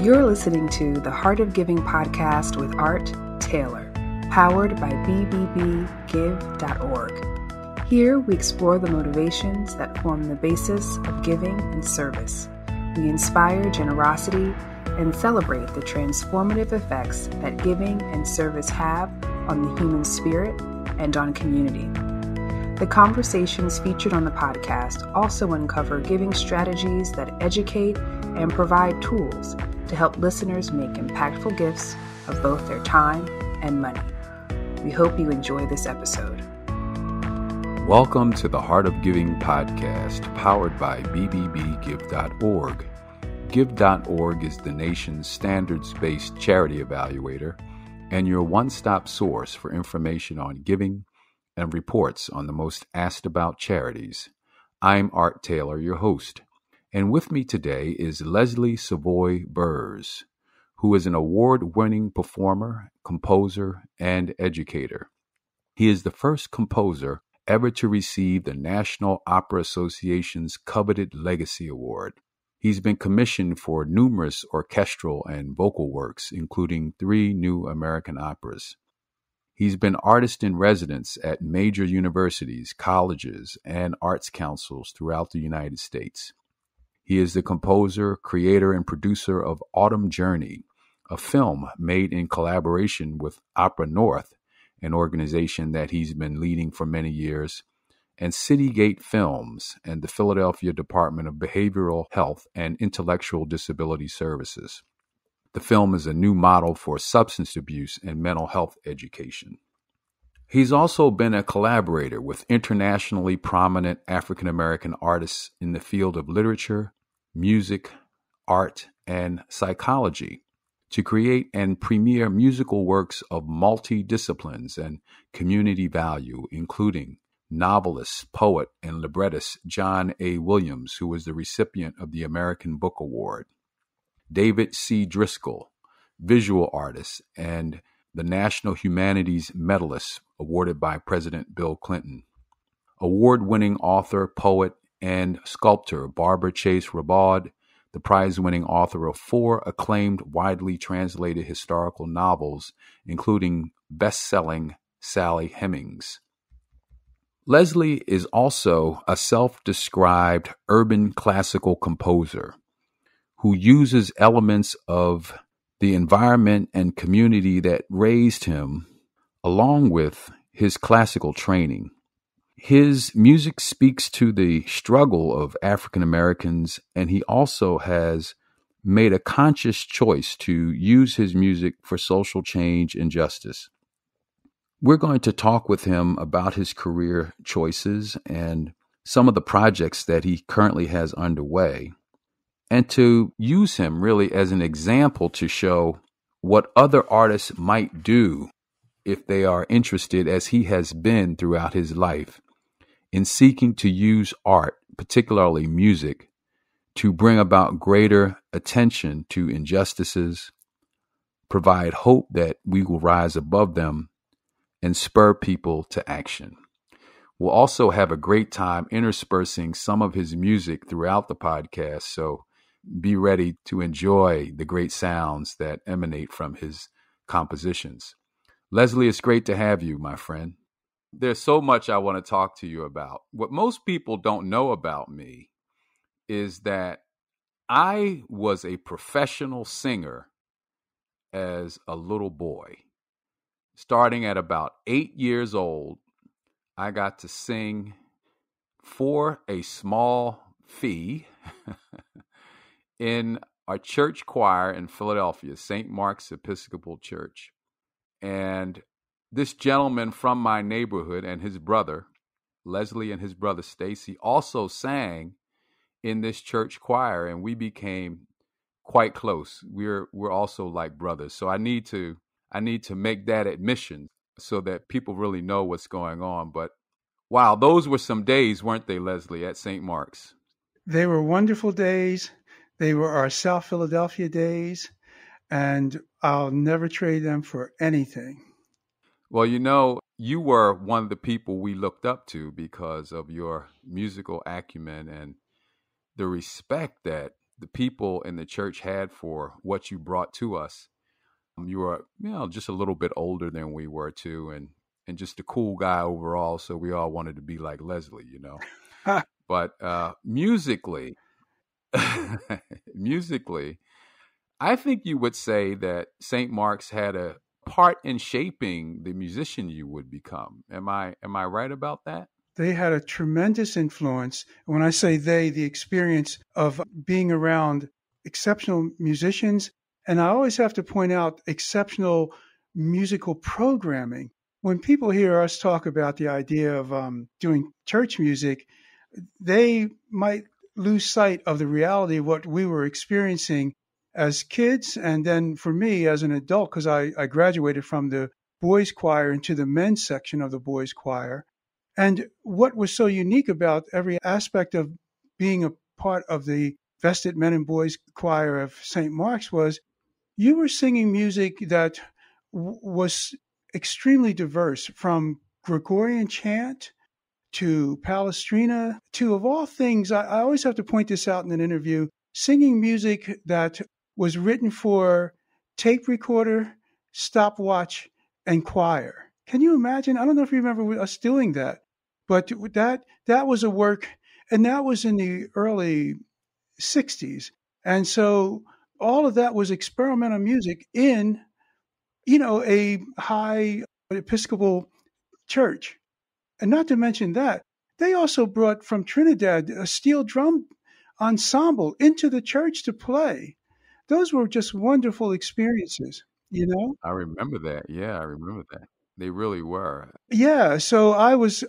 You're listening to the Heart of Giving podcast with Art Taylor, powered by bbbgive.org. Here we explore the motivations that form the basis of giving and service. We inspire generosity and celebrate the transformative effects that giving and service have on the human spirit and on community. The conversations featured on the podcast also uncover giving strategies that educate and provide tools to help listeners make impactful gifts of both their time and money. We hope you enjoy this episode. Welcome to the Heart of Giving podcast, powered by bbbgive.org. Give.org is the nation's standards-based charity evaluator and your one-stop source for information on giving and reports on the most asked about charities. I'm Art Taylor, your host. And with me today is Leslie Savoy Burrs, who is an award-winning performer, composer, and educator. He is the first composer ever to receive the National Opera Association's coveted Legacy Award. He's been commissioned for numerous orchestral and vocal works, including 3 new American operas. He's been artist in residence at major universities, colleges, and arts councils throughout the United States. He is the composer, creator, and producer of Autumn Journey, a film made in collaboration with Opera North, an organization that he's been leading for many years, and Citygate Films and the Philadelphia Department of Behavioral Health and Intellectual Disability Services. The film is a new model for substance abuse and mental health education. He's also been a collaborator with internationally prominent African American artists in the field of literature, music, art, and psychology to create and premiere musical works of multidisciplines and community value, including novelist, poet, and librettist John A. Williams, who was the recipient of the American Book Award, David C. Driscoll, visual artist, and the National Humanities Medalist awarded by President Bill Clinton, award-winning author, poet, and sculptor Barbara Chase Rabaud, the prize-winning author of 4 acclaimed, widely translated historical novels, including best-selling Sally Hemings. Leslie is also a self-described urban classical composer who uses elements of the environment and community that raised him, along with his classical training. His music speaks to the struggle of African Americans, and he also has made a conscious choice to use his music for social change and justice. We're going to talk with him about his career choices and some of the projects that he currently has underway, and to use him really as an example to show what other artists might do if they are interested, as he has been throughout his life, in seeking to use art, particularly music, to bring about greater attention to injustices, provide hope that we will rise above them, and spur people to action. We'll also have a great time interspersing some of his music throughout the podcast, so be ready to enjoy the great sounds that emanate from his compositions. Leslie, it's great to have you, my friend. There's so much I want to talk to you about. What most people don't know about me is that I was a professional singer as a little boy. Starting at about 8 years old, I got to sing for a small fee in a church choir in Philadelphia, St. Mark's Episcopal Church. And this gentleman from my neighborhood and his brother, Leslie and his brother Stacy, also sang in this church choir, and we became quite close. We're also like brothers. So I need to make that admission so that people really know what's going on. But wow, those were some days, weren't they, Leslie, at St. Mark's? They were wonderful days. They were our South Philadelphia days, and I'll never trade them for anything. Well, you know, you were one of the people we looked up to because of your musical acumen and the respect that the people in the church had for what you brought to us. You were, just a little bit older than we were too, and just a cool guy overall. So we all wanted to be like Leslie. But musically, musically, I think you would say that St. Mark's had a part in shaping the musician you would become. Am I right about that? They had a tremendous influence. When I say they, the experience of being around exceptional musicians, and I always have to point out exceptional musical programming. When people hear us talk about the idea of doing church music, they might lose sight of the reality of what we were experiencing as kids. And then for me as an adult, because I graduated from the boys choir into the men's section of the boys choir. And what was so unique about every aspect of being a part of the vested men and boys choir of St. Mark's was you were singing music that was extremely diverse, from Gregorian chant to Palestrina to, of all things, I always have to point this out in an interview, singing music that was written for tape recorder, stopwatch, and choir. Can you imagine? I don't know if you remember us doing that, but that was a work, and that was in the early 60s. And so all of that was experimental music in, a high Episcopal church. And not to mention that, they also brought from Trinidad a steel drum ensemble into the church to play. Those were just wonderful experiences, I remember that. Yeah, I remember that. They really were. Yeah, so I was,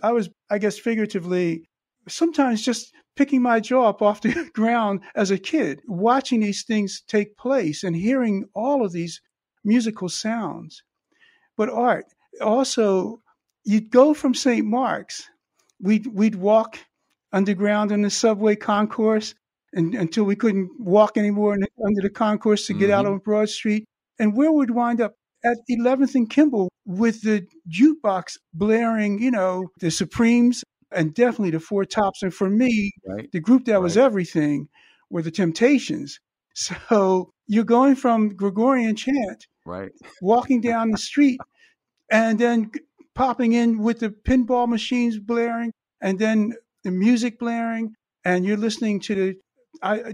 I guess, figuratively, sometimes just picking my jaw up off the ground as a kid, watching these things take place and hearing all of these musical sounds. But Art, also, you'd go from St. Mark's, we'd walk underground in the subway concourse until we couldn't walk anymore under the concourse to get out on Broad Street. And where we'd wind up at 11th and Kimball with the jukebox blaring, the Supremes and definitely the Four Tops. And for me, the group that was everything were the Temptations. So you're going from Gregorian chant, walking down the street, and then popping in with the pinball machines blaring, and then the music blaring, and you're listening to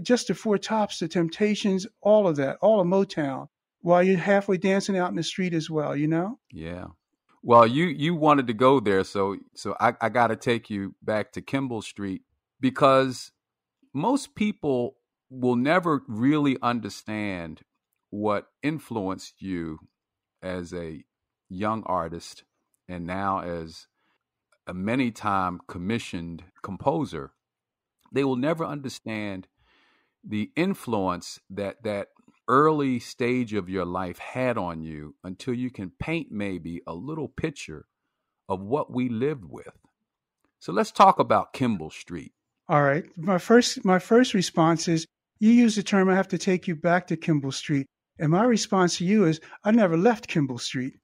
just the Four Tops, the Temptations, all of that, all of Motown, while you're halfway dancing out in the street as well, Yeah. Well, you wanted to go there, so I got to take you back to Kimball Street, because most people will never really understand what influenced you as a young artist and now as a many-time commissioned composer. They will never understand the influence that early stage of your life had on you until you can paint maybe a little picture of what we lived with. So let's talk about Kimball Street. All right. My first response is, you use the term, I have to take you back to Kimball Street. And my response to you is, I never left Kimball Street.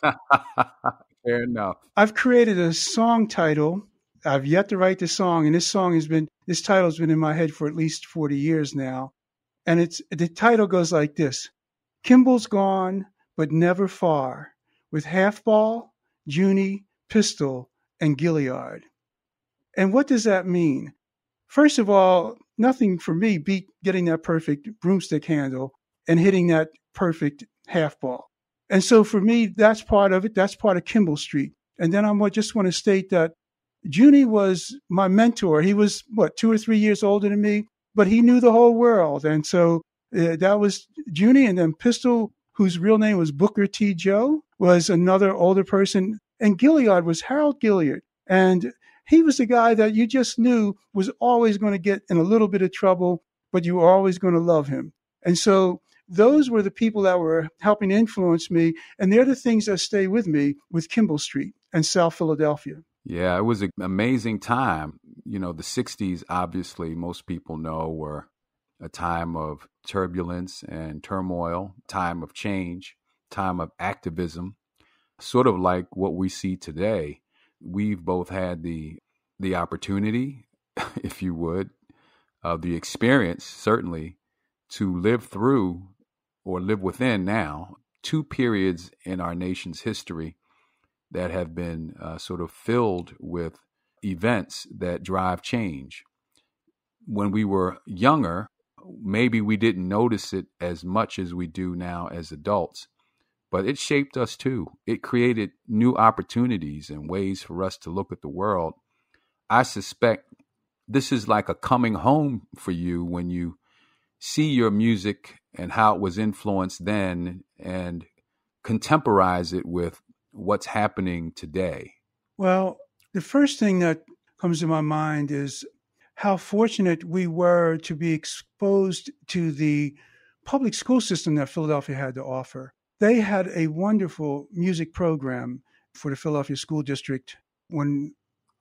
Fair enough. I've created a song title. I've yet to write the song, and this title has been in my head for at least 40 years now. And the title goes like this: Kimball's gone, but never far, with Halfball, Junie, Pistol, and Gilliard. And what does that mean? First of all, nothing for me beat getting that perfect broomstick handle and hitting that perfect half-ball. And so for me, that's part of it. That's part of Kimball Street. And then I just want to state that Junie was my mentor. He was, 2 or 3 years older than me, but he knew the whole world. And so that was Junie. And then Pistol, whose real name was Booker T. Joe, was another older person. And Gilliard was Harold Gilliard. And he was the guy that you just knew was always going to get in a little bit of trouble, but you were always going to love him. And so those were the people that were helping influence me. And they're the things that stay with me with Kimball Street and South Philadelphia. Yeah, it was an amazing time. The 60s, obviously, most people know, were a time of turbulence and turmoil, time of change, time of activism, sort of like what we see today. We've both had the opportunity, if you would, the experience, certainly, to live through or live within now two periods in our nation's history that have been sort of filled with events that drive change. When we were younger, maybe we didn't notice it as much as we do now as adults, but it shaped us too. It created new opportunities and ways for us to look at the world. I suspect this is like a coming home for you when you see your music and how it was influenced then and contemporize it with what's happening today. Well, the first thing that comes to my mind is how fortunate we were to be exposed to the public school system that Philadelphia had to offer. They had a wonderful music program for the Philadelphia School District when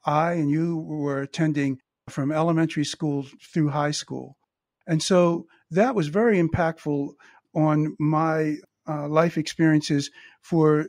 I and you were attending from elementary school through high school. And so that was very impactful on my life experiences for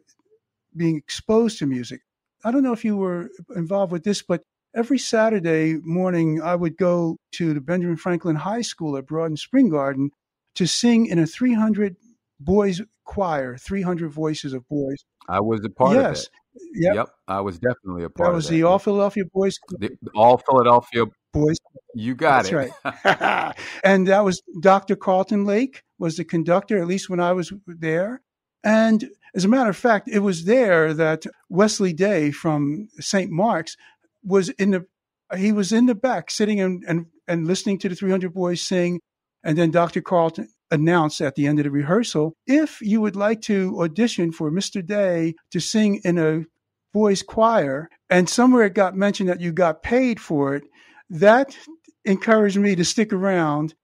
being exposed to music. I don't know if you were involved with this, but every Saturday morning, I would go to the Benjamin Franklin High School at Broad and Spring Garden to sing in a 300 boys choir, 300 voices of boys. I was a part of Yes. it. Yep. Yep, I was definitely a part That of was that. the All Philadelphia Boys. The All Philadelphia Boys. You got That's it. right. And that was Dr. Carlton Lake was the conductor, at least when I was there. And as a matter of fact, it was there that Wesley Day from St. Mark's was in the back sitting and listening to the 300 boys sing. And then Dr. Carlton announced at the end of the rehearsal, if you would like to audition for Mr. Day to sing in a boys choir, and somewhere it got mentioned that you got paid for it, that encouraged me to stick around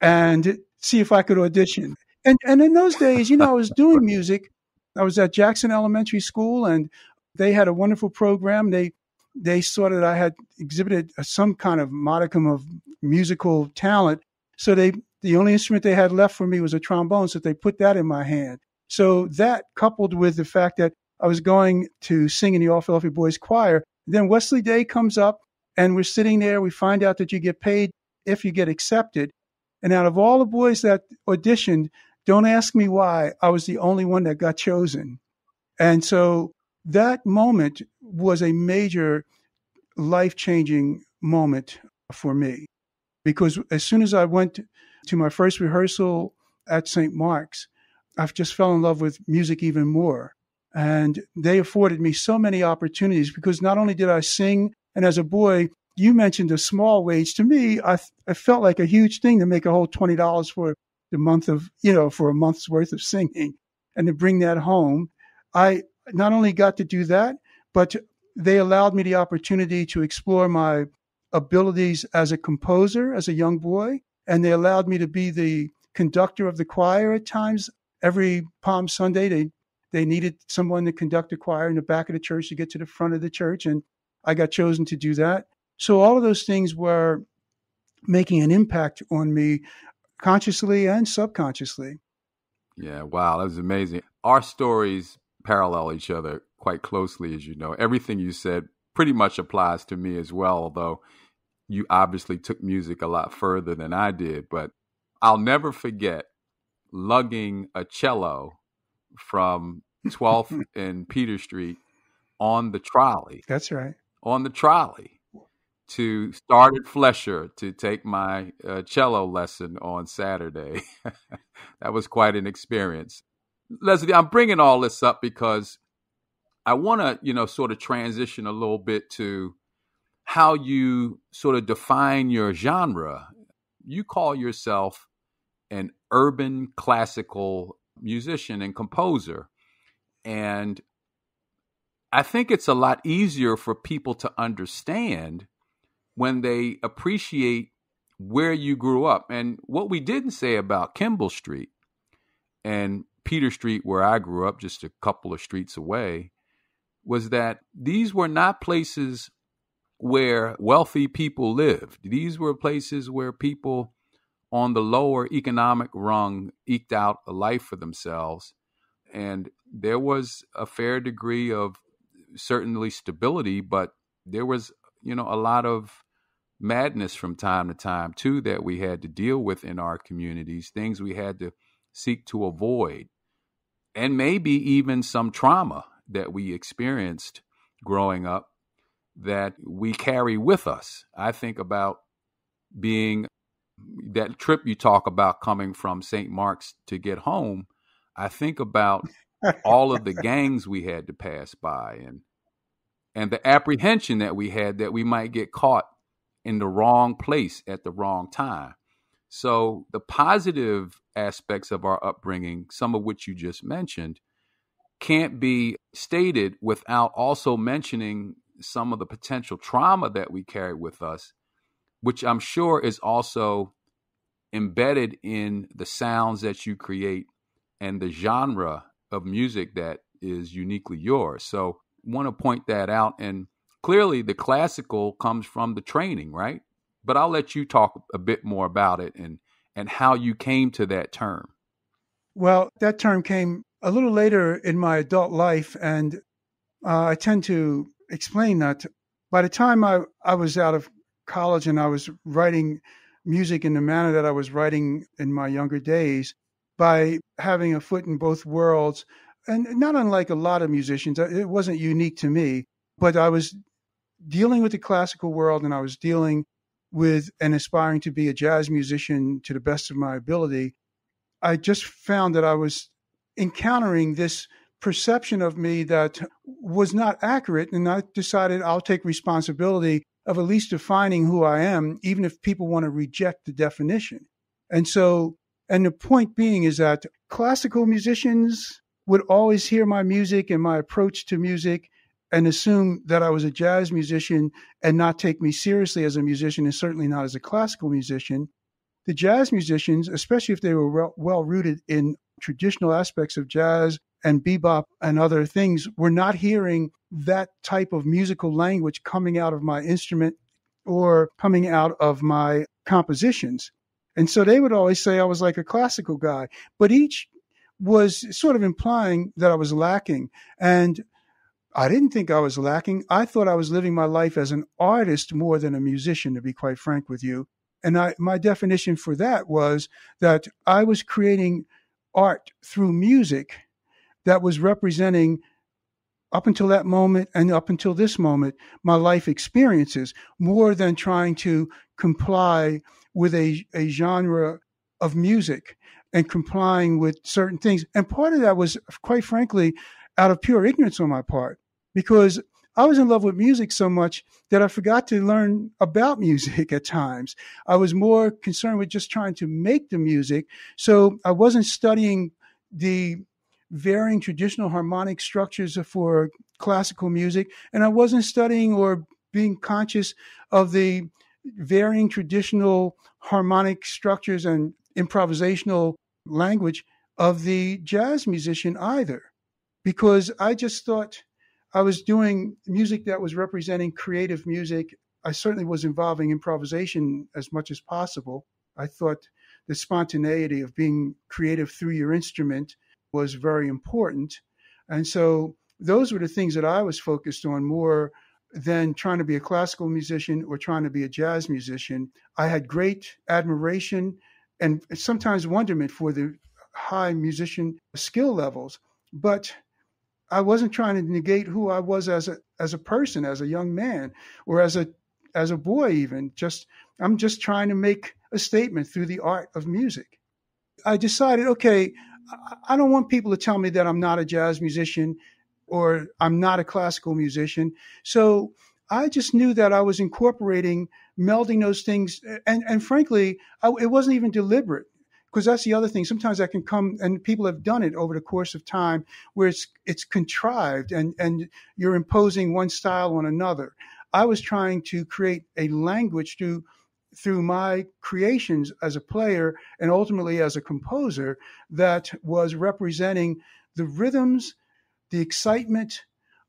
and see if I could audition. And in those days, I was doing music. I was at Jackson Elementary School, and they had a wonderful program. They saw that I had exhibited some kind of modicum of musical talent. So the only instrument they had left for me was a trombone, so they put that in my hand. So that, coupled with the fact that I was going to sing in the All Philadelphia Boys Choir, then Wesley Day comes up, and we're sitting there. We find out that you get paid if you get accepted. And out of all the boys that auditioned, don't ask me why, I was the only one that got chosen. And so that moment was a major life-changing moment for me, because as soon as I went to my first rehearsal at St. Mark's, I've just fell in love with music even more. And they afforded me so many opportunities, because not only did I sing, and as a boy, you mentioned a small wage. To me, I felt like a huge thing to make a whole $20 for the month of, for a month's worth of singing, and to bring that home. I not only got to do that, but they allowed me the opportunity to explore my abilities as a composer as a young boy. And they allowed me to be the conductor of the choir at times. Every Palm Sunday, they needed someone to conduct a choir in the back of the church to get to the front of the church. And I got chosen to do that. So all of those things were making an impact on me consciously and subconsciously. Yeah, wow, that was amazing. Our stories parallel each other quite closely, as you know. Everything you said pretty much applies to me as well, although you obviously took music a lot further than I did. But I'll never forget lugging a cello from 12th and Peter Street on the trolley. That's right. On the trolley to start at Flesher to take my cello lesson on Saturday. That was quite an experience. Leslie, I'm bringing all this up because I want to, sort of transition a little bit to how you sort of define your genre. You call yourself an urban classical musician and composer. And I think it's a lot easier for people to understand when they appreciate where you grew up. And what we didn't say about Kimball Street and Peter Street, where I grew up, just a couple of streets away, was that these were not places where wealthy people lived. These were places where people on the lower economic rung eked out a life for themselves. And there was a fair degree of certainly stability, but there was, a lot of madness from time to time, too, that we had to deal with in our communities, things we had to seek to avoid, and maybe even some trauma that we experienced growing up that we carry with us. I think about being that trip you talk about coming from St. Mark's to get home. I think about all of the gangs we had to pass by and the apprehension that we had that we might get caught in the wrong place at the wrong time. So the positive aspects of our upbringing, some of which you just mentioned, can't be stated without also mentioning some of the potential trauma that we carry with us, which I'm sure is also embedded in the sounds that you create and the genre of music that is uniquely yours. So I want to point that out. And clearly the classical comes from the training, right? But I'll let you talk a bit more about it and how you came to that term. Well, that term came a little later in my adult life, and I tend to explain that by the time I was out of college and I was writing music in the manner that I was writing in my younger days, by having a foot in both worlds, and not unlike a lot of musicians, it wasn't unique to me, but I was dealing with the classical world and I was dealing with and aspiring to be a jazz musician to the best of my ability. I just found that I was encountering this perception of me that was not accurate. And I decided I'll take responsibility of at least defining who I am, even if people want to reject the definition. And the point being is that classical musicians would always hear my music and my approach to music and assume that I was a jazz musician and not take me seriously as a musician, and certainly not as a classical musician. The jazz musicians, especially if they were well rooted in traditional aspects of jazz and bebop and other things, were not hearing that type of musical language coming out of my instrument or coming out of my compositions. And so they would always say I was like a classical guy, but each was sort of implying that I was lacking. And I didn't think I was lacking. I thought I was living my life as an artist more than a musician, to be quite frank with you. And my definition for that was that I was creating art through music that was representing, up until that moment and up until this moment, my life experiences, more than trying to comply with a genre of music and complying with certain things. And part of that was, quite frankly, out of pure ignorance on my part, because I was in love with music so much that I forgot to learn about music at times. I was more concerned with just trying to make the music. So I wasn't studying the varying traditional harmonic structures for classical music, and I wasn't studying or being conscious of the varying traditional harmonic structures and improvisational language of the jazz musician either, because I just thought I was doing music that was representing creative music. I certainly was involving improvisation as much as possible. I thought the spontaneity of being creative through your instrument was very important. And so those were the things that I was focused on more than trying to be a classical musician or trying to be a jazz musician. I had great admiration and sometimes wonderment for the high musician skill levels, but I wasn't trying to negate who I was as a person, as a young man, or as a boy even. I'm just trying to make a statement through the art of music. I decided, okay, I don't want people to tell me that I'm not a jazz musician or I'm not a classical musician. So I just knew that I was incorporating, melding those things. And frankly, it wasn't even deliberate, because that's the other thing. Sometimes that can come, and people have done it over the course of time, where it's contrived and you're imposing one style on another. I was trying to create a language through my creations as a player and ultimately as a composer that was representing the rhythms, the excitement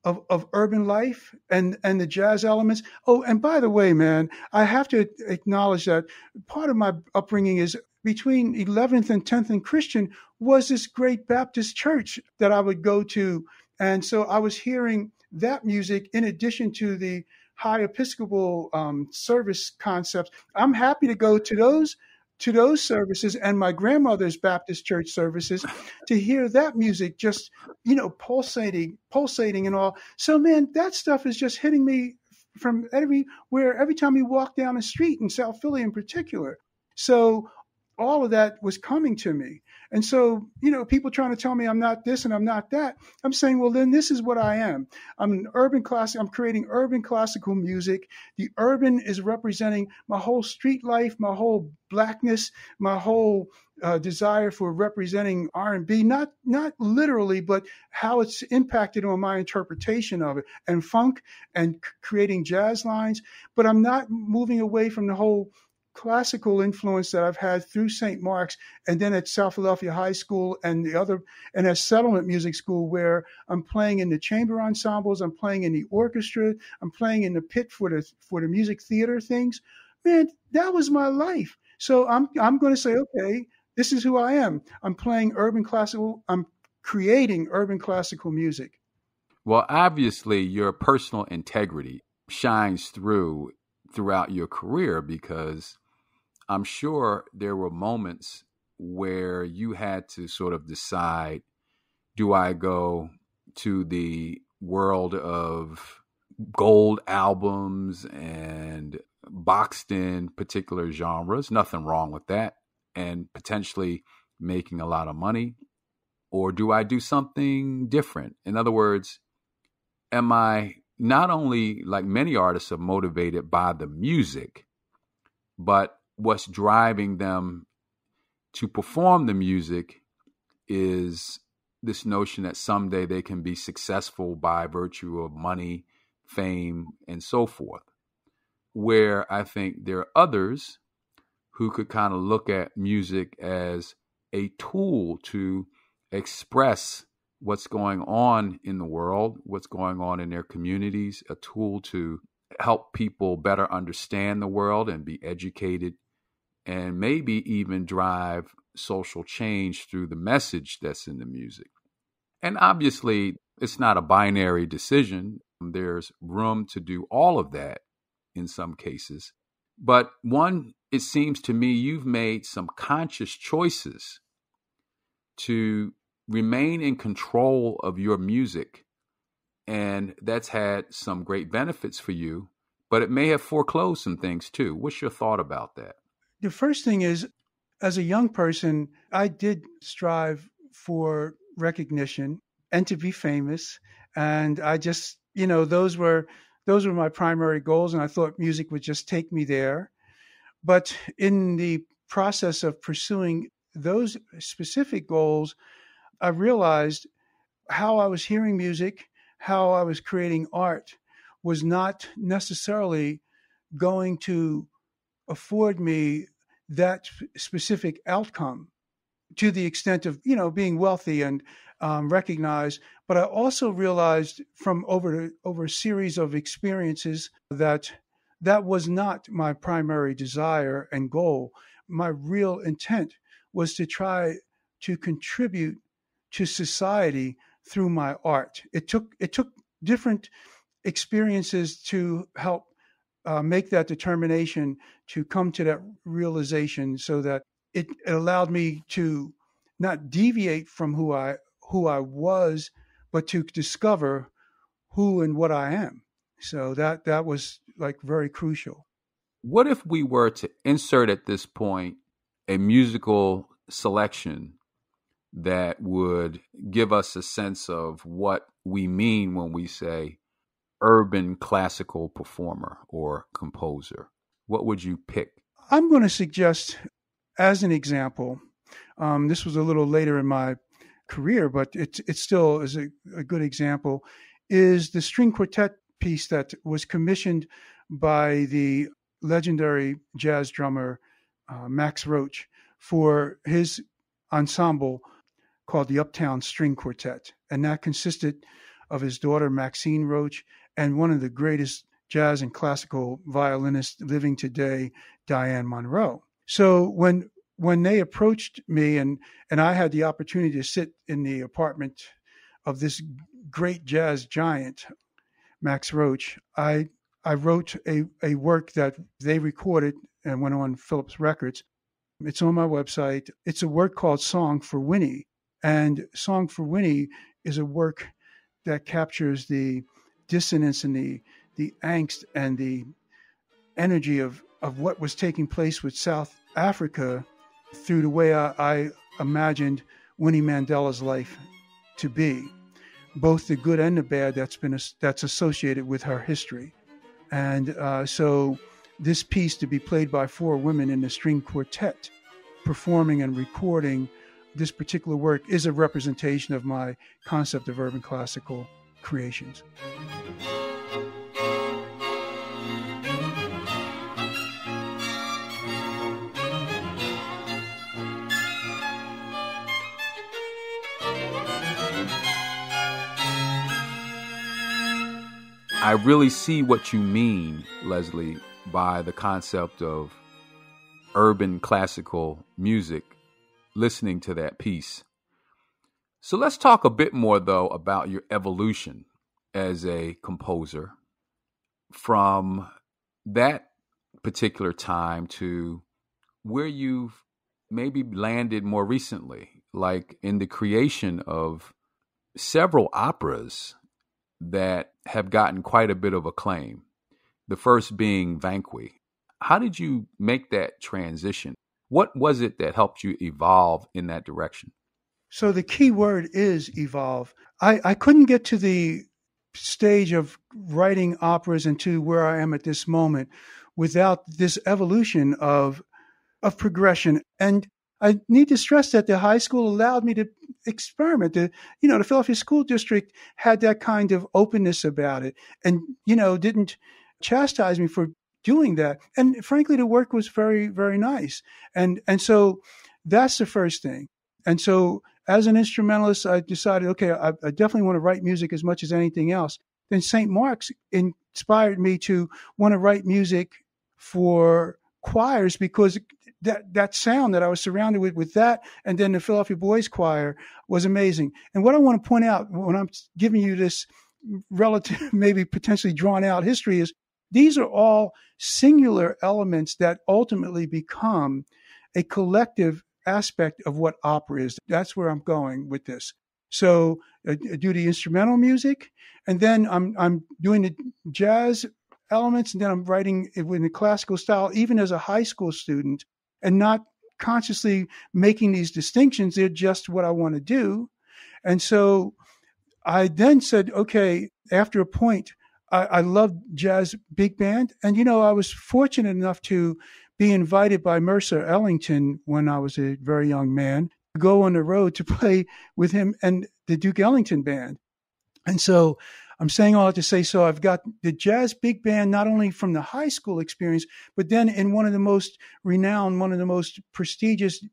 of urban life and the jazz elements. Oh, and by the way, man, I have to acknowledge that part of my upbringing is between 11th and 10th and Christian was this great Baptist church that I would go to. And so I was hearing that music in addition to the high Episcopal service concepts. I'm happy to go to those services and my grandmother's Baptist church services to hear that music just, pulsating and all. So, man, that stuff is just hitting me from everywhere, every time you walk down the street in South Philly in particular. So all of that was coming to me. And so, people trying to tell me I'm not this and I'm not that. I'm saying, well, then this is what I am. I'm creating urban classical music. The urban is representing my whole street life, my whole Blackness, my whole desire for representing R&B, not literally, but how it's impacted on my interpretation of it, and funk, and creating jazz lines. But I'm not moving away from the whole classical influence that I've had through St. Mark's, and then at South Philadelphia High School and at Settlement Music School, where I'm playing in the chamber ensembles, I'm playing in the orchestra, I'm playing in the pit for the music theater things. Man, that was my life. So I'm going to say, okay, this is who I am. I'm playing urban classical. I'm creating urban classical music. Well, obviously, your personal integrity shines throughout your career, because I'm sure there were moments where you had to sort of decide, do I go to the world of gold albums and boxed in particular genres? Nothing wrong with that, and potentially making a lot of money. Or do I do something different? In other words, am I not only, like many artists, are motivated by the music, but what's driving them to perform the music is this notion that someday they can be successful by virtue of money, fame, and so forth. Where I think there are others who could kind of look at music as a tool to express what's going on in the world, what's going on in their communities, a tool to help people better understand the world and be educated, and maybe even drive social change through the message that's in the music. And obviously, it's not a binary decision. There's room to do all of that in some cases. But one, it seems to me you've made some conscious choices to remain in control of your music. And that's had some great benefits for you, but it may have foreclosed some things too. What's your thought about that? The first thing is, as a young person, I did strive for recognition and to be famous. And I just, those were my primary goals. And I thought music would just take me there. But in the process of pursuing those specific goals, I realized how I was hearing music, how I was creating art was not necessarily going to afford me that specific outcome to the extent of, being wealthy and recognized. But I also realized from over a series of experiences that was not my primary desire and goal. My real intent was to try to contribute to society through my art. It took different experiences to help make that determination, to come to that realization, so that it allowed me to not deviate from who I was, but to discover who and what I am. So that was like very crucial. What if we were to insert at this point a musical selection that would give us a sense of what we mean when we say urban classical performer or composer? What would you pick? I'm going to suggest, as an example, this was a little later in my career, but it still is a good example, is the string quartet piece that was commissioned by the legendary jazz drummer Max Roach for his ensemble called the Uptown String Quartet. And that consisted of his daughter Maxine Roach and one of the greatest jazz and classical violinists living today, Diane Monroe. So when they approached me and I had the opportunity to sit in the apartment of this great jazz giant, Max Roach, I I wrote a work that they recorded and went on Phillips Records. It's on my website. It's a work called Song for Winnie. And Song for Winnie is a work that captures the dissonance and the angst and the energy of what was taking place with South Africa through the way I imagined Winnie Mandela's life to be, both the good and the bad that's associated with her history. And so this piece, to be played by 4 women in the string quartet, performing and recording this particular work, is a representation of my concept of urban classical creations. I really see what you mean, Leslie, by the concept of urban classical music, listening to that piece. So let's talk a bit more, though, about your evolution as a composer from that particular time to where you've maybe landed more recently, like in the creation of several operas that have gotten quite a bit of acclaim. The first being Vanquis. How did you make that transition? What was it that helped you evolve in that direction? So the key word is evolve. I couldn't get to the stage of writing operas and to where I am at this moment without this evolution of progression. And I need to stress that the high school allowed me to experiment. The Philadelphia School District had that kind of openness about it and, didn't chastise me for doing that. And frankly, the work was very, very nice. And so that's the first thing. And so as an instrumentalist, I decided, okay, I definitely want to write music as much as anything else. Then St. Mark's inspired me to want to write music for choirs because that sound that I was surrounded with that, and then the Philadelphia Boys Choir was amazing. And what I want to point out when I'm giving you this relative, maybe potentially drawn out history is these are all singular elements that ultimately become a collective aspect of what opera is. That's where I'm going with this. So I do the instrumental music, and then I'm doing the jazz elements, and then I'm writing it in the classical style, even as a high school student, and not consciously making these distinctions. They're just what I want to do. And so I then said, okay, after a point, I loved jazz big band. And, I was fortunate enough to be invited by Mercer Ellington when I was a very young man to go on the road to play with him and the Duke Ellington Band. And so I'm saying all that to say, so I've got the jazz big band, not only from the high school experience, but then in one of the most renowned, one of the most prestigious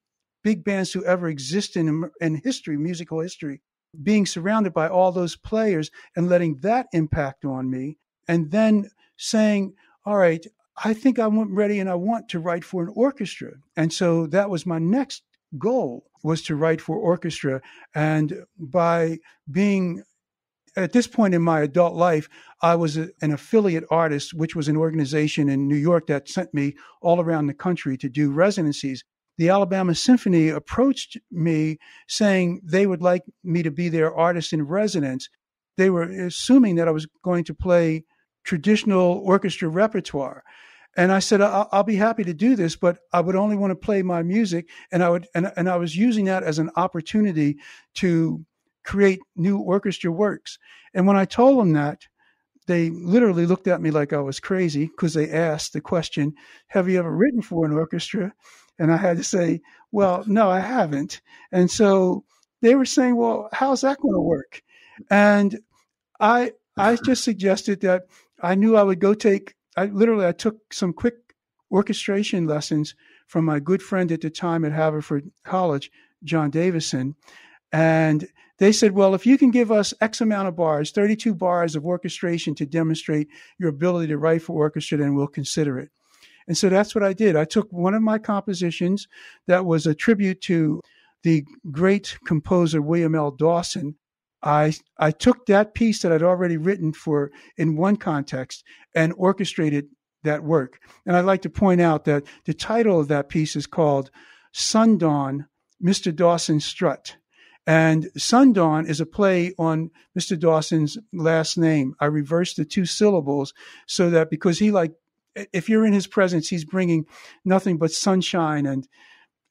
big bands to ever exist in history, musical history, being surrounded by all those players and letting that impact on me. And then saying, all right, I think I'm ready and I want to write for an orchestra. And so that was my next goal, was to write for orchestra. And by being at this point in my adult life, I was an affiliate artist, which was an organization in New York that sent me all around the country to do residencies. The Alabama Symphony approached me saying they would like me to be their artist in residence. They were assuming that I was going to play traditional orchestra repertoire. And I said, I'll be happy to do this, but I would only want to play my music. And I was using that as an opportunity to create new orchestra works. And when I told them that, they literally looked at me like I was crazy because they asked the question, have you ever written for an orchestra? And I had to say, well, no, I haven't. And so they were saying, well, how's that going to work? And I just suggested that I knew I would go I took some quick orchestration lessons from my good friend at the time at Haverford College, John Davison. And they said, well, if you can give us X amount of bars, 32 bars of orchestration to demonstrate your ability to write for orchestra, then we'll consider it. And so that's what I did. I took one of my compositions that was a tribute to the great composer William L. Dawson, I took that piece that I'd already written for in one context and orchestrated that work. And I'd like to point out that the title of that piece is called Sundawn, Mr. Dawson's Strut. And Sundawn is a play on Mr. Dawson's last name. I reversed the two syllables so that because if you're in his presence, he's bringing nothing but sunshine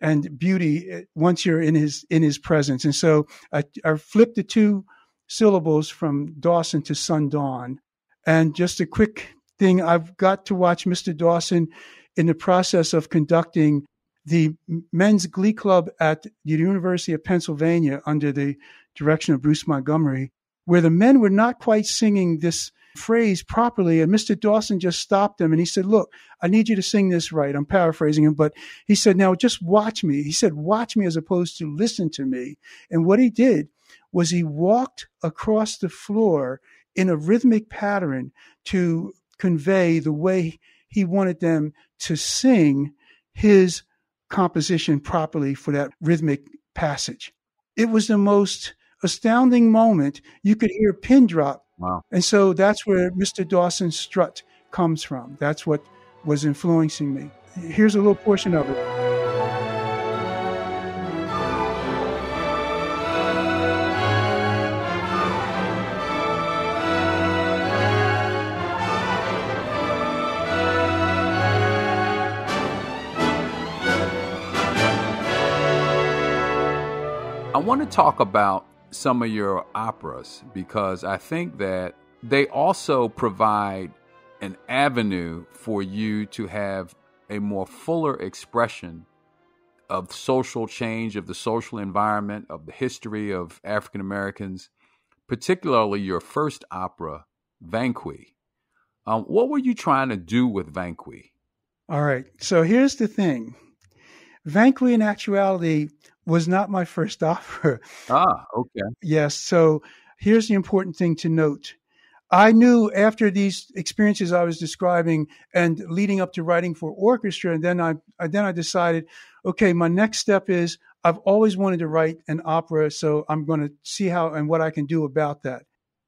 and beauty once you're in his presence. And so I flipped the two syllables from Dawson to Sundawn. And just a quick thing, I've got to watch Mr. Dawson in the process of conducting the men's glee club at the University of Pennsylvania under the direction of Bruce Montgomery, where the men were not quite singing this phrase properly. And Mr. Dawson just stopped them and he said, look, I need you to sing this right. I'm paraphrasing him, but he said, now just watch me. He said, watch me as opposed to listen to me. And what he did was he walked across the floor in a rhythmic pattern to convey the way he wanted them to sing his composition properly for that rhythmic passage. It was the most astounding moment. You could hear a pin drop. Wow. And so that's where Mr. Dawson's strut comes from. That's what was influencing me. Here's a little portion of it. I want to talk about some of your operas because I think that they also provide an avenue for you to have a more fuller expression of social change, of the social environment, of the history of African Americans, particularly your first opera, Vanquis. What were you trying to do with Vanquis? All right. So here's the thing. Vanquis, in actuality, was not my first opera. Ah, okay. Yes. So here's the important thing to note. I knew after these experiences I was describing and leading up to writing for orchestra, and then I decided, okay, my next step is I've always wanted to write an opera, so I'm going to see how and what I can do about that.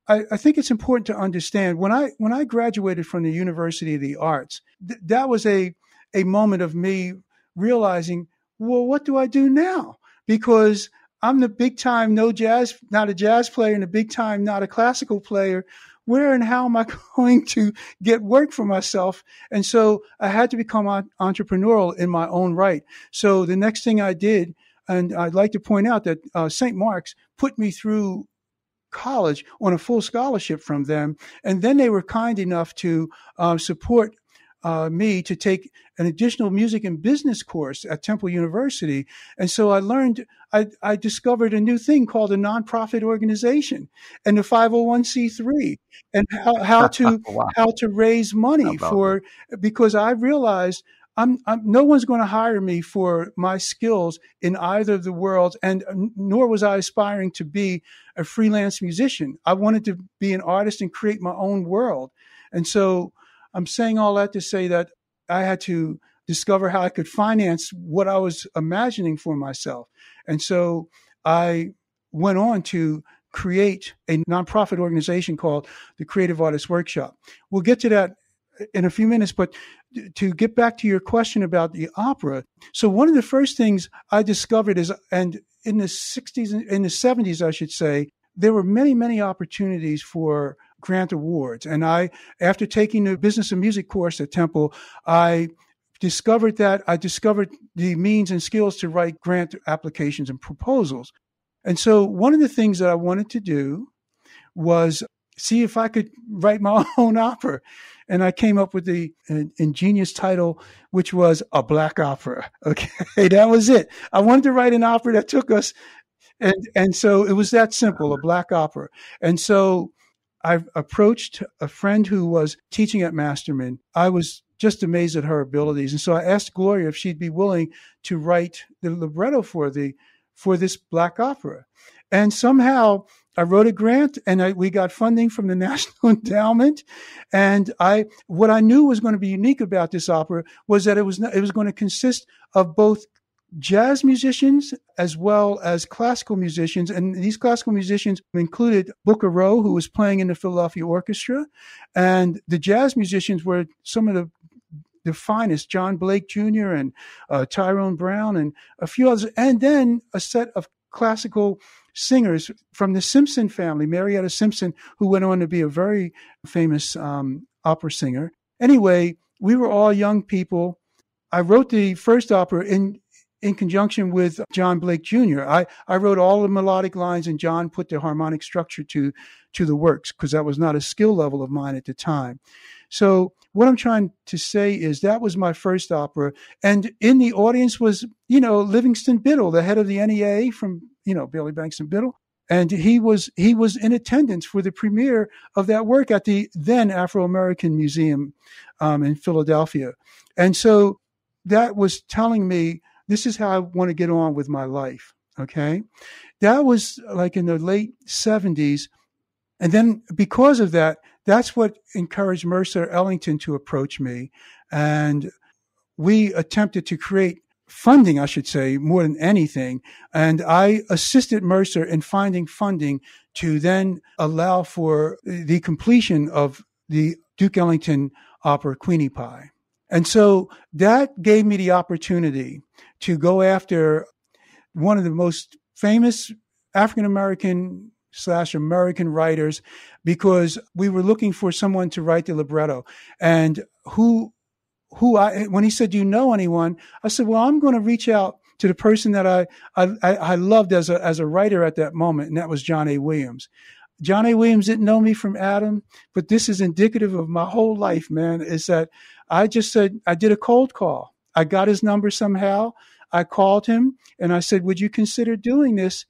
I think it's important to understand when I graduated from the University of the Arts, that was a moment of me realizing, well, what do I do now? Because I'm the big time not a jazz player, and the big time not a classical player. Where and how am I going to get work for myself? And so I had to become entrepreneurial in my own right. So the next thing I did, and I'd like to point out that St. Mark's put me through college on a full scholarship from them. And then they were kind enough to support me to take an additional music and business course at Temple University. And so I discovered a new thing called a nonprofit for and the 501c3 and how to Wow. how to raise money because I realized no one's going to hire me for my skills in either of the worlds, and nor was I aspiring to be a freelance musician. I wanted to be an artist and create my own world. And so I'm saying all that to say that I had to discover how I could finance what I was imagining for myself. And so I went on to create a nonprofit organization called the Creative Artists Workshop. We'll get to that in a few minutes, but to get back to your question about the opera. So one of the first things I discovered is, and in the 70s, I should say, there were many, many opportunities for grant awards. And after taking the business of music course at Temple, I discovered the means and skills to write grant applications and proposals. And so one of the things that I wanted to do was see if I could write my own opera. And I came up with the ingenious title, which was A Black Opera. Okay, that was it. I wanted to write an opera that took us, and so it was that simple, A Black Opera. And so I approached a friend who was teaching at Masterman. I was just amazed at her abilities. And so I asked Gloria if she'd be willing to write the libretto for this Black Opera. And somehow I wrote a grant, and we got funding from the National Endowment. And what I knew was going to be unique about this opera was that it was going to consist of both jazz musicians as well as classical musicians. And these classical musicians included Booker Rowe, who was playing in the Philadelphia Orchestra. And the jazz musicians were some of the finest, John Blake Jr. and Tyrone Brown and a few others. And then a set of classical singers from the Simpson family, Marietta Simpson, who went on to be a very famous opera singer. Anyway, we were all young people. I wrote the first opera in conjunction with John Blake Jr. I wrote all the melodic lines, and John put the harmonic structure to the works, because that was not a skill level of mine at the time. So what I'm trying to say is that was my first opera. And in the audience was, Livingston Biddle, the head of the NEA from, Bailey Banks and Biddle. And he was in attendance for the premiere of that work at the then Afro-American Museum in Philadelphia. And so that was telling me, this is how I want to get on with my life. Okay. That was like in the late 70s. And then because of that, that's what encouraged Mercer Ellington to approach me. And we attempted to create funding, I should say, more than anything. And I assisted Mercer in finding funding to then allow for the completion of the Duke Ellington opera, Queenie Pie. And so that gave me the opportunity to go after one of the most famous African-American / American writers, because we were looking for someone to write the libretto. And when he said, do you know anyone? I said, well, I'm going to reach out to the person that I loved as a writer at that moment. And that was John A. Williams. John A. Williams didn't know me from Adam, but this is indicative of my whole life, man, is that I just said, I did a cold call. I got his number somehow. I called him and I said, would you consider doing this?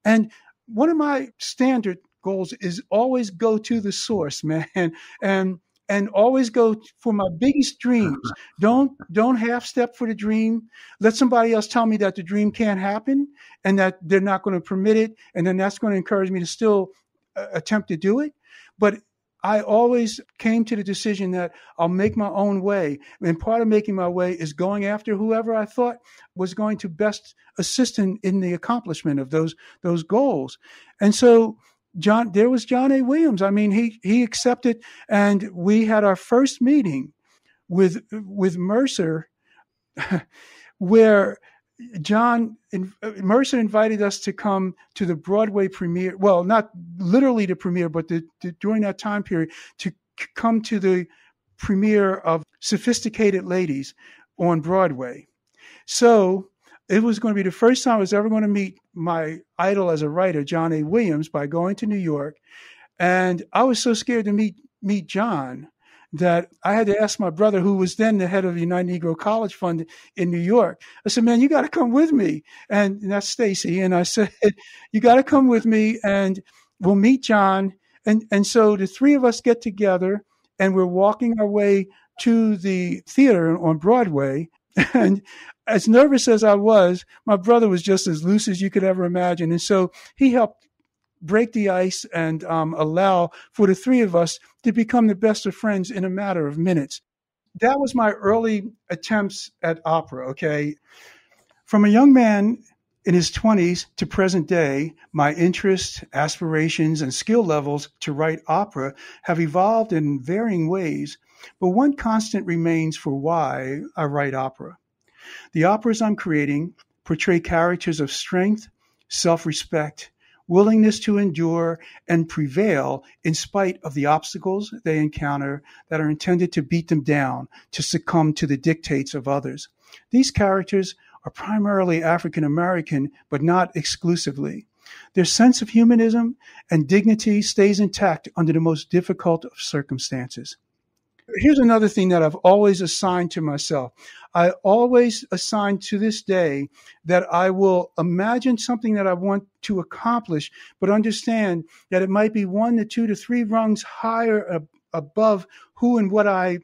And one of my standard goals is always go to the source, man. And always go for my biggest dreams. Don't half step for the dream. Let somebody else tell me that the dream can't happen and that they're not going to permit it. And then that's going to encourage me to still attempt to do it. But I always came to the decision that I'll make my own way. And part of making my way is going after whoever I thought was going to best assist in the accomplishment of those goals. And so there was John A. Williams. I mean, he accepted, and we had our first meeting with Mercer, where Mercer invited us to come to the Broadway premiere. Well, not literally the premiere, but during that time period, to come to the premiere of Sophisticated Ladies on Broadway. So it was going to be the first time I was ever going to meet my idol as a writer, John A. Williams, by going to New York. And I was so scared to meet John that I had to ask my brother, who was then the head of the United Negro College Fund in New York. I said, man, you got to come with me. And that's Stacy. And I said, you got to come with me and we'll meet John. And so the three of us get together and we're walking our way to the theater on Broadway. And as nervous as I was, my brother was just as loose as you could ever imagine. And so he helped break the ice and allow for the three of us to become the best of friends in a matter of minutes. That was my early attempts at opera, okay? From a young man in his 20s to present day, my interests, aspirations, and skill levels to write opera have evolved in varying ways, but one constant remains for why I write opera. The operas I'm creating portray characters of strength, self-respect, willingness to endure and prevail in spite of the obstacles they encounter that are intended to beat them down, to succumb to the dictates of others. These characters are primarily African American, but not exclusively. Their sense of humanism and dignity stays intact under the most difficult of circumstances. Here's another thing that I've always assigned to myself. I always assign to this day that I will imagine something that I want to accomplish, but understand that it might be 1 to 2 to 3 rungs higher above who and what I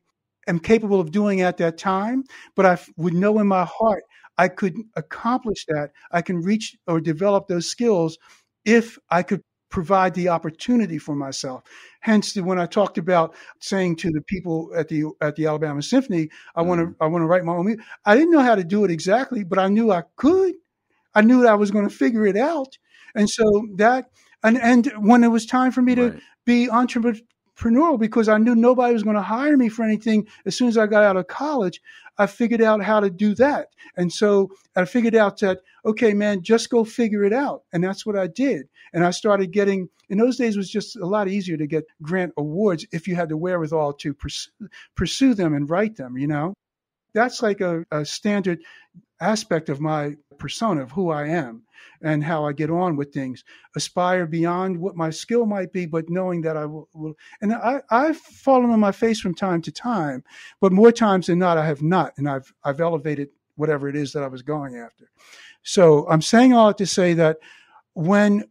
am capable of doing at that time. But I would know in my heart I could accomplish that. I can reach or develop those skills if I could provide the opportunity for myself. Hence, when I talked about saying to the people at the Alabama Symphony, I want to write my own music. I didn't know how to do it exactly, but I knew I could. I knew that I was going to figure it out. And so that, and when it was time for me to be entrepreneurial, because I knew nobody was going to hire me for anything as soon as I got out of college, I figured out how to do that. And so I figured out that, okay, man, just go figure it out. And that's what I did. And I started getting, in those days, it was just a lot easier to get grant awards if you had the wherewithal to pursue them and write them, you know. That's like a standard aspect of my persona, of who I am and how I get on with things. Aspire beyond what my skill might be, but knowing that I will. And I've fallen on my face from time to time, but more times than not, I have not. And I've elevated whatever it is that I was going after. So I'm saying all that to say that when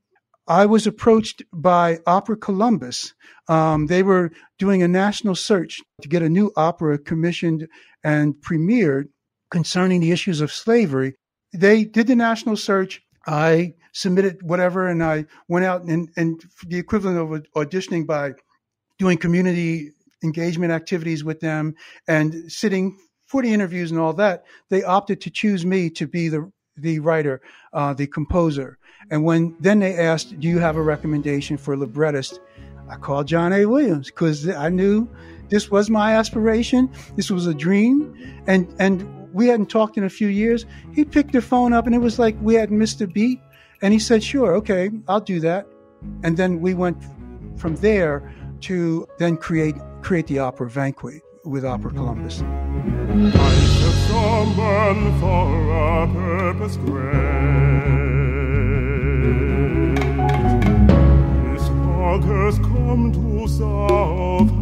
I was approached by Opera Columbus, they were doing a national search to get a new opera commissioned and premiered concerning the issues of slavery. They did the national search. I submitted whatever, and I went out and the equivalent of auditioning by doing community engagement activities with them and sitting for the interviews and all that. They opted to choose me to be the writer, the composer. And then they asked, do you have a recommendation for a librettist? I called John A. Williams because I knew this was my aspiration. This was a dream. And we hadn't talked in a few years. He picked the phone up and it was like we hadn't missed a beat. And he said, sure, okay, I'll do that. And then we went from there to then create the opera Vanquit with Opera Columbus. I shall summon for a purpose great. His augurs come to Southampton.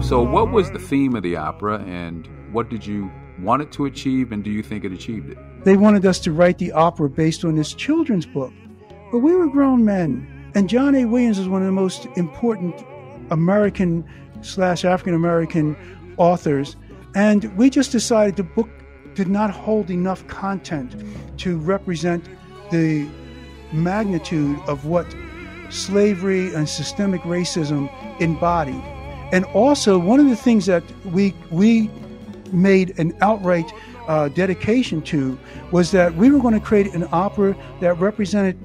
So what was the theme of the opera, and what did you want it to achieve, and do you think it achieved it? They wanted us to write the opera based on this children's book. But we were grown men. And John A. Williams is one of the most important American/African-American authors. And we just decided the book did not hold enough content to represent the magnitude of what slavery and systemic racism embodied. And also, one of the things that we made an outright dedication to was that we were going to create an opera that represented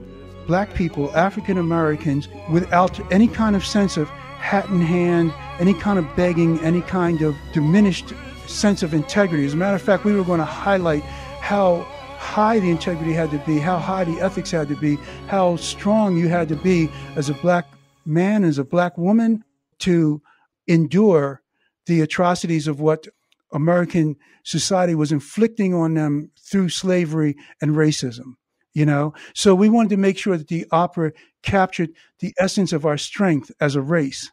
Black people, African Americans, without any kind of sense of hat in hand, any kind of begging, any kind of diminished sense of integrity. As a matter of fact, we were going to highlight how high the integrity had to be, how high the ethics had to be, how strong you had to be as a Black man, as a Black woman, to endure the atrocities of what American society was inflicting on them through slavery and racism. You know, so we wanted to make sure that the opera captured the essence of our strength as a race.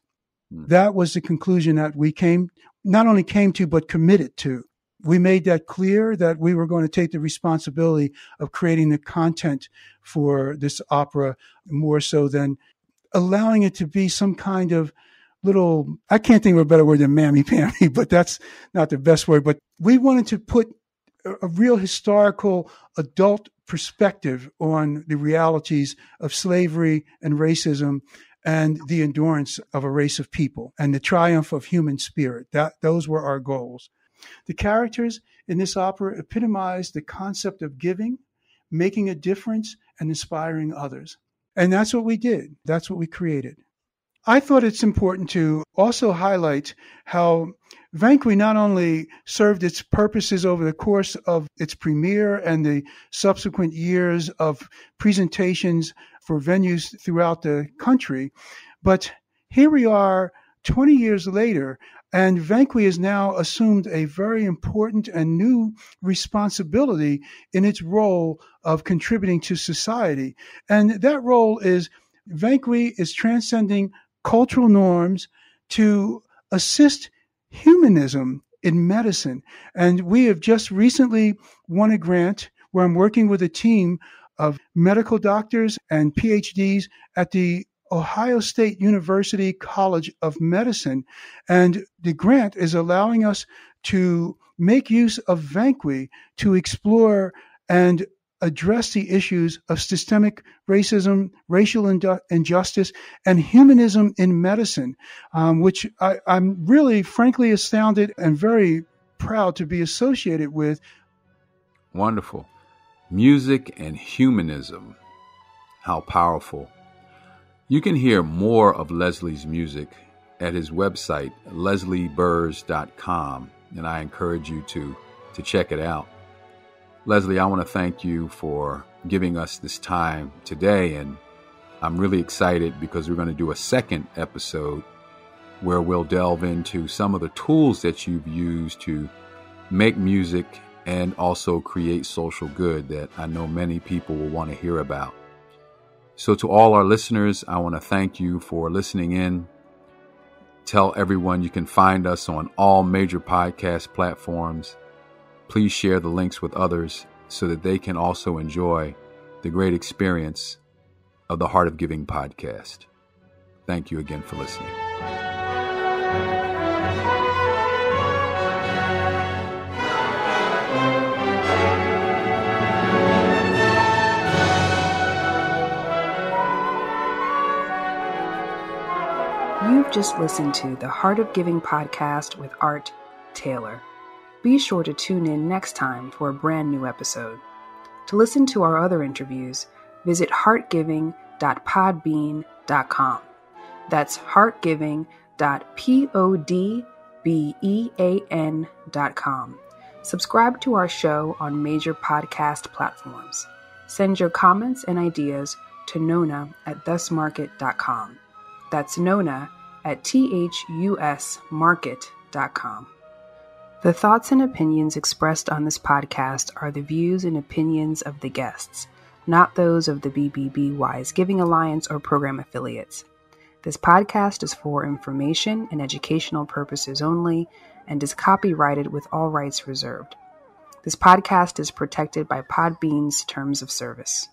That was the conclusion that we not only came to, but committed to. We made that clear that we were going to take the responsibility of creating the content for this opera more so than allowing it to be some kind of little, I can't think of a better word than mammy-pammy, but that's not the best word. But we wanted to put a real historical adult perspective on the realities of slavery and racism and the endurance of a race of people and the triumph of human spirit. Those were our goals. The characters in this opera epitomized the concept of giving, making a difference, and inspiring others. And that's what we did. That's what we created. I thought it's important to also highlight how Vanquit not only served its purposes over the course of its premiere and the subsequent years of presentations for venues throughout the country, but here we are 20 years later, and Vanquit has now assumed a very important and new responsibility in its role of contributing to society. And that role is Vanquit is transcending cultural norms to assist humanism in medicine. And we have just recently won a grant where I'm working with a team of medical doctors and PhDs at the Ohio State University College of Medicine. And the grant is allowing us to make use of Vanqui to explore and address the issues of systemic racism, racial injustice, and humanism in medicine, which I'm really, frankly, astounded and very proud to be associated with. Wonderful. Music and humanism. How powerful. You can hear more of Leslie's music at his website, leslieburrs.com, and I encourage you to check it out. Leslie, I want to thank you for giving us this time today, and I'm really excited because we're going to do a second episode where we'll delve into some of the tools that you've used to make music and also create social good that I know many people will want to hear about. So to all our listeners, I want to thank you for listening in. Tell everyone you can find us on all major podcast platforms. Please share the links with others so that they can also enjoy the great experience of the Heart of Giving podcast. Thank you again for listening. You've just listened to the Heart of Giving podcast with Art Taylor. Be sure to tune in next time for a brand new episode. To listen to our other interviews, visit heartgiving.podbean.com. That's heartgiving.podbean.com. Subscribe to our show on major podcast platforms. Send your comments and ideas to Nona@thusmarket.com. That's Nona@thusmarket.com. The thoughts and opinions expressed on this podcast are the views and opinions of the guests, not those of the BBB Wise Giving Alliance or program affiliates. This podcast is for information and educational purposes only and is copyrighted with all rights reserved. This podcast is protected by Podbean's terms of service.